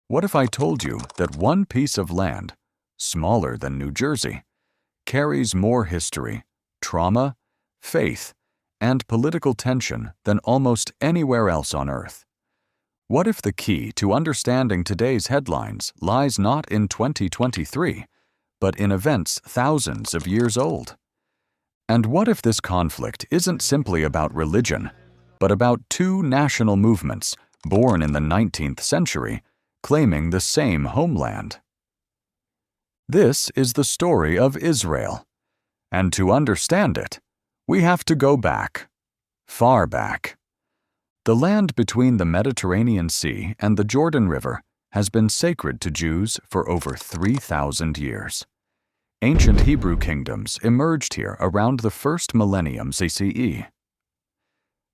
What if I told you that one piece of land, smaller than New Jersey, carries more history, trauma, faith, and political tension than almost anywhere else on Earth? What if the key to understanding today's headlines lies not in 2023, but in events thousands of years old? And what if this conflict isn't simply about religion, but about two national movements born in the 19th century, claiming the same homeland? This is the story of Israel, and to understand it, we have to go back, far back. The land between the Mediterranean Sea and the Jordan River has been sacred to Jews for over 3,000 years. Ancient Hebrew kingdoms emerged here around the first millennium CCE.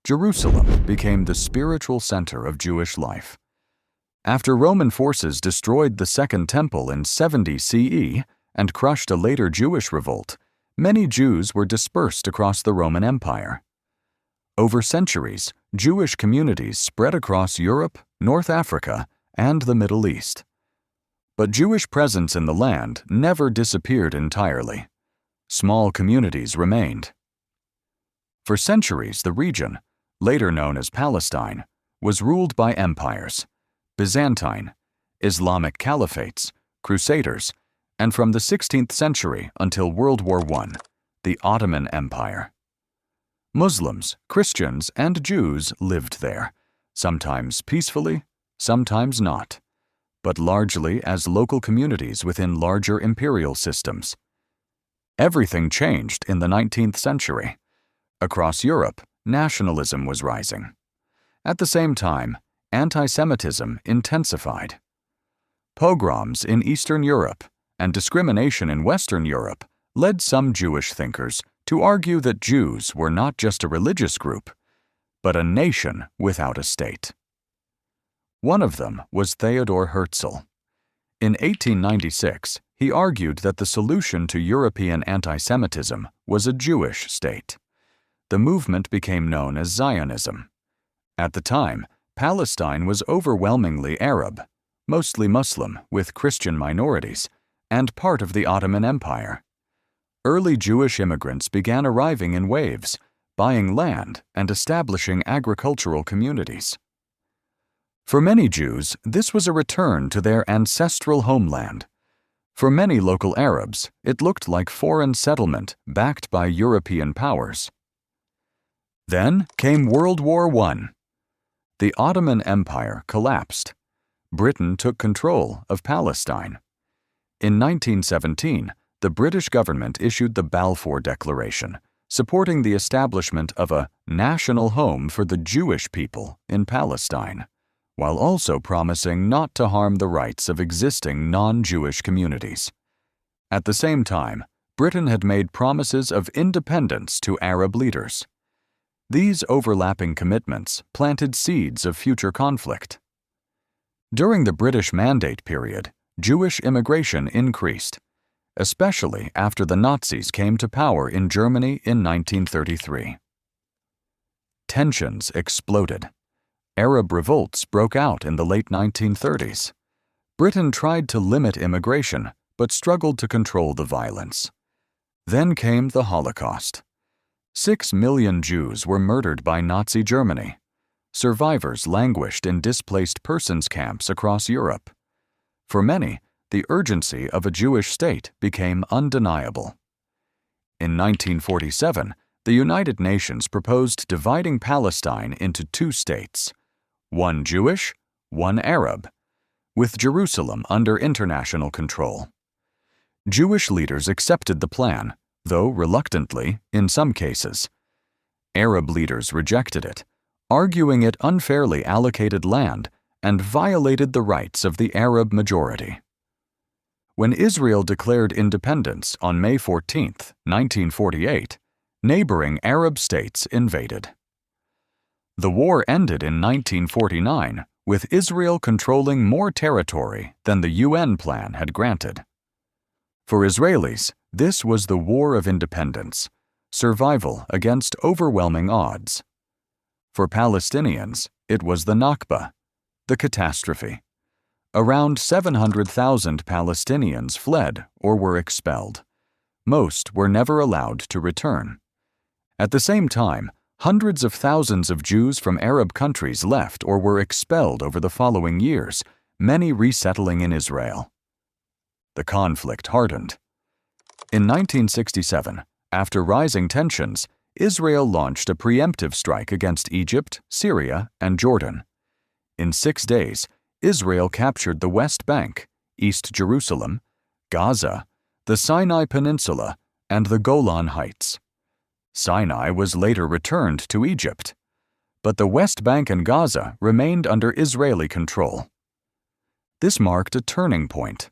Jerusalem became the spiritual center of Jewish life. After Roman forces destroyed the Second Temple in 70 CE and crushed a later Jewish revolt, many Jews were dispersed across the Roman Empire. Over centuries, Jewish communities spread across Europe, North Africa, and the Middle East. But Jewish presence in the land never disappeared entirely. Small communities remained. For centuries, the region, later known as Palestine, was ruled by empires: Byzantine, Islamic caliphates, Crusaders, and from the 16th century until World War I, the Ottoman Empire. Muslims, Christians, and Jews lived there, sometimes peacefully, sometimes not, but largely as local communities within larger imperial systems. Everything changed in the 19th century. Across Europe, nationalism was rising. At the same time, anti-Semitism intensified. Pogroms in Eastern Europe and discrimination in Western Europe led some Jewish thinkers to argue that Jews were not just a religious group, but a nation without a state. One of them was Theodor Herzl. In 1896, he argued that the solution to European anti-Semitism was a Jewish state. The movement became known as Zionism. At the time, Palestine was overwhelmingly Arab, mostly Muslim with Christian minorities, and part of the Ottoman Empire. Early Jewish immigrants began arriving in waves, buying land and establishing agricultural communities. For many Jews, this was a return to their ancestral homeland. For many local Arabs, it looked like foreign settlement backed by European powers. Then came World War I. The Ottoman Empire collapsed. Britain took control of Palestine. In 1917, the British government issued the Balfour Declaration, supporting the establishment of a national home for the Jewish people in Palestine, while also promising not to harm the rights of existing non-Jewish communities. At the same time, Britain had made promises of independence to Arab leaders. These overlapping commitments planted seeds of future conflict. During the British Mandate period, Jewish immigration increased, especially after the Nazis came to power in Germany in 1933. Tensions exploded. Arab revolts broke out in the late 1930s. Britain tried to limit immigration, but struggled to control the violence. Then came the Holocaust. 6 million Jews were murdered by Nazi Germany. Survivors languished in displaced persons camps across Europe. For many, the urgency of a Jewish state became undeniable. In 1947, the United Nations proposed dividing Palestine into 2 states, one Jewish, one Arab, with Jerusalem under international control. Jewish leaders accepted the plan, though reluctantly in some cases. Arab leaders rejected it, arguing it unfairly allocated land and violated the rights of the Arab majority. When Israel declared independence on May 14, 1948, neighboring Arab states invaded. The war ended in 1949, with Israel controlling more territory than the UN plan had granted. For Israelis, this was the War of Independence, survival against overwhelming odds. For Palestinians, it was the Nakba, the catastrophe, Around 700,000 Palestinians fled or were expelled. Most were never allowed to return. At the same time, hundreds of thousands of Jews from Arab countries left or were expelled over the following years, many resettling in Israel. The conflict hardened. In 1967, after rising tensions, Israel launched a preemptive strike against Egypt, Syria, and Jordan. In 6 days, Israel captured the West Bank, East Jerusalem, Gaza, the Sinai Peninsula, and the Golan Heights. Sinai was later returned to Egypt, but the West Bank and Gaza remained under Israeli control. This marked a turning point.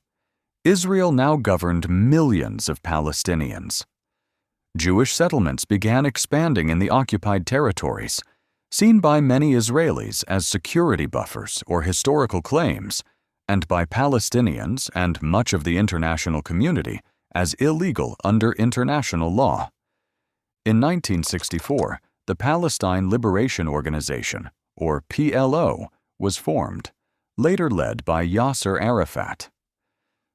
Israel now governed millions of Palestinians. Jewish settlements began expanding in the occupied territories, seen by many Israelis as security buffers or historical claims, and by Palestinians and much of the international community as illegal under international law. In 1964, the Palestine Liberation Organization, or PLO, was formed, later led by Yasser Arafat.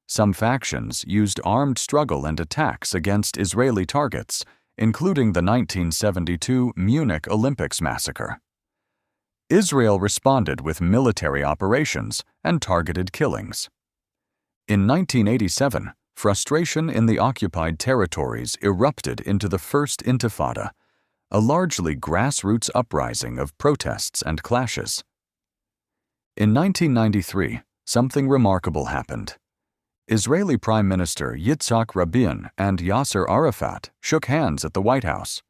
Some factions used armed struggle and attacks against Israeli targets, including the 1972 Munich Olympics massacre. Israel responded with military operations and targeted killings. In 1987, frustration in the occupied territories erupted into the First Intifada, a largely grassroots uprising of protests and clashes. In 1993, something remarkable happened. Israeli Prime Minister Yitzhak Rabin and Yasser Arafat shook hands at the White House.